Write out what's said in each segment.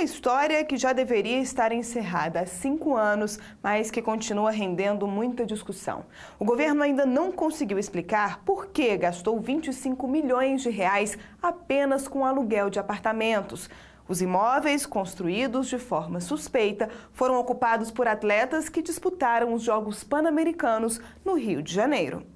Uma história que já deveria estar encerrada há 5 anos, mas que continua rendendo muita discussão. O governo ainda não conseguiu explicar por que gastou 25 milhões de reais apenas com aluguel de apartamentos. Os imóveis, construídos de forma suspeita, foram ocupados por atletas que disputaram os Jogos Pan-Americanos no Rio de Janeiro.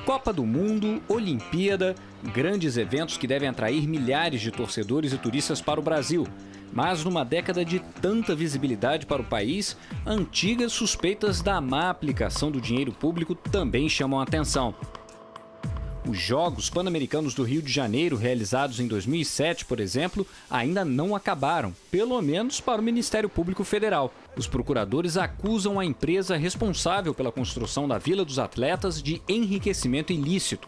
Copa do Mundo, Olimpíada, grandes eventos que devem atrair milhares de torcedores e turistas para o Brasil. Mas numa década de tanta visibilidade para o país, antigas suspeitas da má aplicação do dinheiro público também chamam a atenção. Os Jogos Pan-Americanos do Rio de Janeiro, realizados em 2007, por exemplo, ainda não acabaram, pelo menos para o Ministério Público Federal. Os procuradores acusam a empresa responsável pela construção da Vila dos Atletas de enriquecimento ilícito.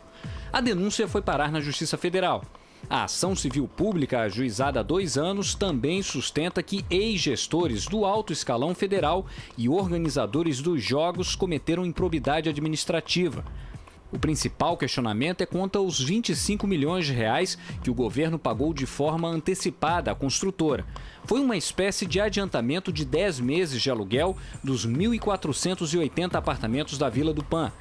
A denúncia foi parar na Justiça Federal. A ação civil pública, ajuizada há 2 anos, também sustenta que ex-gestores do alto escalão federal e organizadores dos Jogos cometeram improbidade administrativa. O principal questionamento é quanto aos 25 milhões de reais que o governo pagou de forma antecipada à construtora. Foi uma espécie de adiantamento de 10 meses de aluguel dos 1.480 apartamentos da Vila do Pan.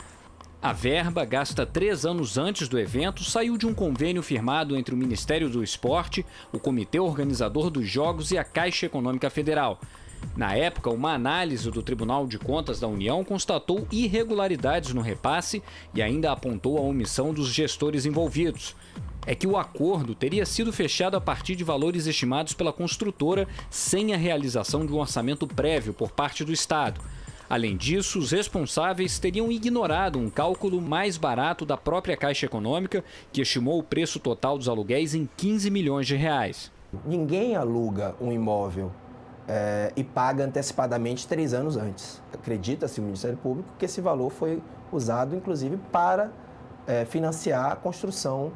A verba, gasta 3 anos antes do evento, saiu de um convênio firmado entre o Ministério do Esporte, o Comitê Organizador dos Jogos e a Caixa Econômica Federal. Na época, uma análise do Tribunal de Contas da União constatou irregularidades no repasse e ainda apontou a omissão dos gestores envolvidos. É que o acordo teria sido fechado a partir de valores estimados pela construtora sem a realização de um orçamento prévio por parte do Estado. Além disso, os responsáveis teriam ignorado um cálculo mais barato da própria Caixa Econômica, que estimou o preço total dos aluguéis em 15 milhões de reais. Ninguém aluga um imóvel e paga antecipadamente 3 anos antes. Acredita-se o Ministério Público que esse valor foi usado, inclusive, para financiar a construção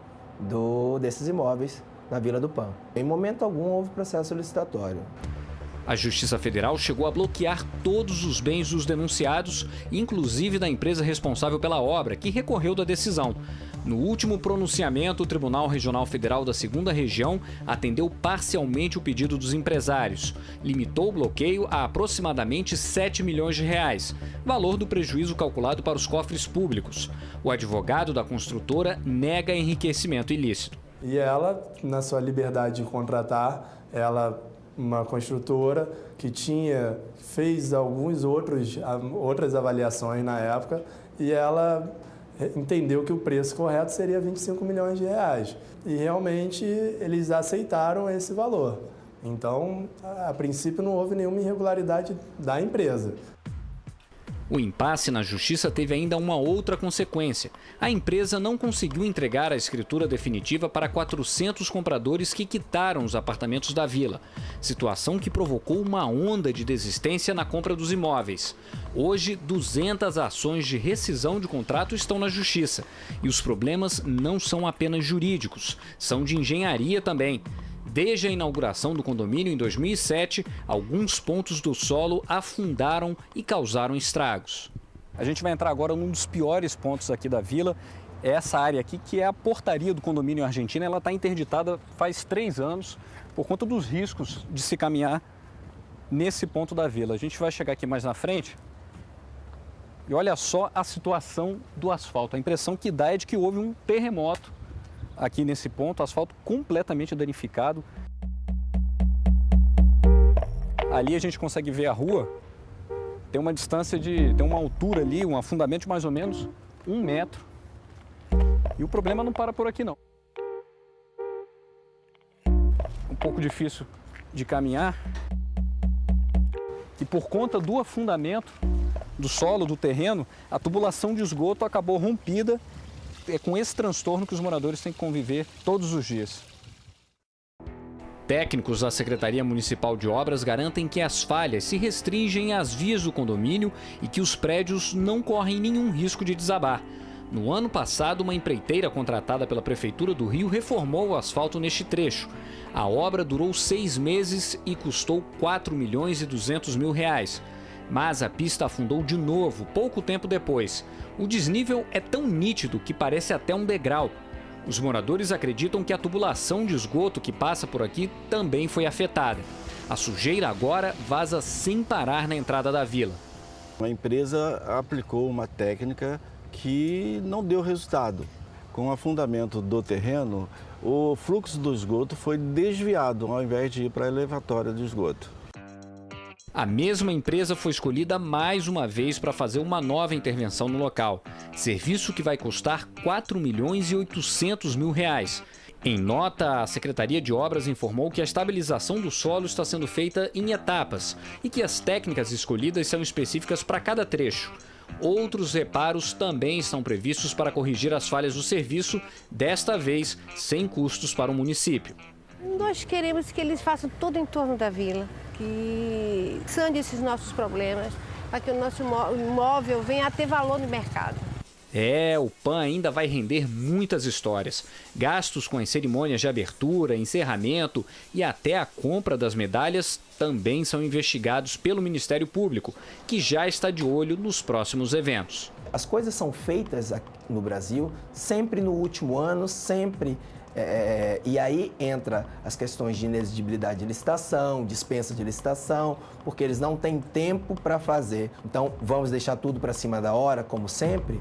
desses imóveis na Vila do Pan. Em momento algum houve processo licitatório. A Justiça Federal chegou a bloquear todos os bens dos denunciados, inclusive da empresa responsável pela obra, que recorreu da decisão. No último pronunciamento, o Tribunal Regional Federal da 2ª Região atendeu parcialmente o pedido dos empresários. Limitou o bloqueio a aproximadamente 7 milhões de reais, valor do prejuízo calculado para os cofres públicos. O advogado da construtora nega enriquecimento ilícito. E ela, na sua liberdade de contratar, uma construtora que fez outras avaliações na época e ela entendeu que o preço correto seria 25 milhões de reais. E realmente eles aceitaram esse valor. Então, a princípio não houve nenhuma irregularidade da empresa. O impasse na Justiça teve ainda uma outra consequência. A empresa não conseguiu entregar a escritura definitiva para 400 compradores que quitaram os apartamentos da vila, situação que provocou uma onda de desistência na compra dos imóveis. Hoje, 200 ações de rescisão de contrato estão na Justiça. E os problemas não são apenas jurídicos, são de engenharia também. Desde a inauguração do condomínio em 2007, alguns pontos do solo afundaram e causaram estragos. A gente vai entrar agora num dos piores pontos aqui da vila. Essa área aqui, que é a portaria do condomínio Argentina, ela está interditada faz 3 anos por conta dos riscos de se caminhar nesse ponto da vila. A gente vai chegar aqui mais na frente e olha só a situação do asfalto. A impressão que dá é de que houve um terremoto aqui nesse ponto, asfalto completamente danificado. Ali a gente consegue ver a rua, tem uma distância tem uma altura ali, um afundamento de mais ou menos 1 metro. E o problema não para por aqui não. Um pouco difícil de caminhar. E por conta do afundamento do solo, do terreno, a tubulação de esgoto acabou rompida. É com esse transtorno que os moradores têm que conviver todos os dias. Técnicos da Secretaria Municipal de Obras garantem que as falhas se restringem às vias do condomínio e que os prédios não correm nenhum risco de desabar. No ano passado, uma empreiteira contratada pela Prefeitura do Rio reformou o asfalto neste trecho. A obra durou 6 meses e custou 4 milhões e 200 mil reais. Mas a pista afundou de novo, pouco tempo depois. O desnível é tão nítido que parece até um degrau. Os moradores acreditam que a tubulação de esgoto que passa por aqui também foi afetada. A sujeira agora vaza sem parar na entrada da vila. A empresa aplicou uma técnica que não deu resultado. Com o afundamento do terreno, o fluxo do esgoto foi desviado ao invés de ir para a elevatória de esgoto. A mesma empresa foi escolhida mais uma vez para fazer uma nova intervenção no local. Serviço que vai custar R$ 4.800.000. Em nota, a Secretaria de Obras informou que a estabilização do solo está sendo feita em etapas e que as técnicas escolhidas são específicas para cada trecho. Outros reparos também estão previstos para corrigir as falhas do serviço, desta vez sem custos para o município. Nós queremos que eles façam tudo em torno da vila, que sane esses nossos problemas, para que o nosso imóvel venha a ter valor no mercado. O PAN ainda vai render muitas histórias. Gastos com as cerimônias de abertura, encerramento e até a compra das medalhas também são investigados pelo Ministério Público, que já está de olho nos próximos eventos. As coisas são feitas aqui no Brasil sempre no último ano, sempre. E aí entra as questões de inexigibilidade de licitação, dispensa de licitação, porque eles não têm tempo para fazer. Então, vamos deixar tudo para cima da hora, como sempre?